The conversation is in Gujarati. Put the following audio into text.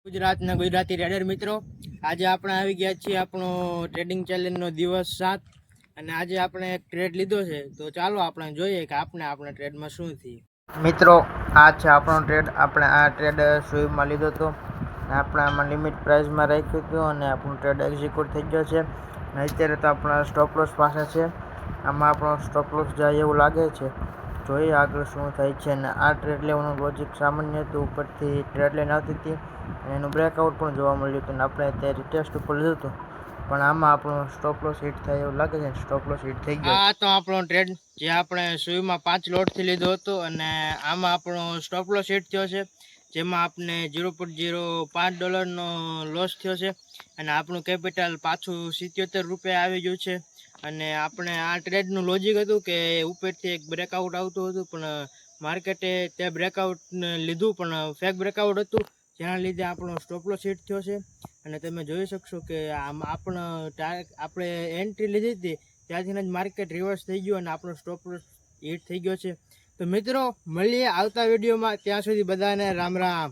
ગુજરાતના ગુજરાતી ટ્રેડર મિત્રો, આજે આપણે આવી ગયા છીએ આપણો ટ્રેડિંગ ચેલેન્જનો દિવસ 7 અને આજે આપણે એક ટ્રેડ લીધો છે. તો ચાલો આપણે જોઈએ કે આપણા ટ્રેડમાં શું થયું. મિત્રો, આ છે આપણો ટ્રેડ. આપણે આ ટ્રેડ સ્વીપમાં લીધો હતો. આપણે આમાં લિમિટ પ્રાઇસમાં રાખ્યું હતું અને આપણો ટ્રેડ એક્ઝિક્યુટ થઈ ગયો છે. અને અત્યારે તો આપણા સ્ટોપ લોસ પાસે છે. આમાં આપણો સ્ટોપ લોસ જાય એવું લાગે છે. જોઈએ આગળ શું થાય છે. અને આ ટ્રેડ લેવાનું લોજિક સામાન્ય હતું. ઉપરથી ટ્રેડ લાઈન આવતી હતી અને એનું બ્રેકઆઉટ પણ જોવા મળ્યું હતું. અને આપણે અત્યારે ટેસ્ટ ઉપર લીધું હતું, પણ આમાં આપણો સ્ટોપ લોસ હિટ થાય એવું લાગે છે. સ્ટોપ લોસ હિટ થઈ ગયો. આ તો આપણો ટ્રેડ જે આપણે સુઈમાં 5 લોટથી લીધો હતો અને આમાં આપણો સ્ટોપ લોસ હિટ થયો છે, જેમાં આપણે $0.05 લોસ થયો છે અને આપણું કેપિટલ પાછું ₹77 આવી ગયું છે. અને આપણે આ ટ્રેડનું લોજિક હતું કે ઉપરથી એક બ્રેકઆઉટ આવતું હતું, પણ માર્કેટે તે બ્રેકઆઉટ લીધું, પણ ફેક બ્રેકઆઉટ હતું, જેના લીધે આપણો સ્ટોપ લોસ હિટ થયો છે. અને તમે જોઈ શકશો કે આપણે એન્ટ્રી લીધી હતી ત્યાંથી જ માર્કેટ રિવર્સ થઈ ગયું અને આપણો સ્ટોપ લોસ હિટ થઈ ગયો છે. તો મિત્રો, મળીએ આવતા વિડીયોમાં. ત્યાં સુધી બધાને રામ રામ.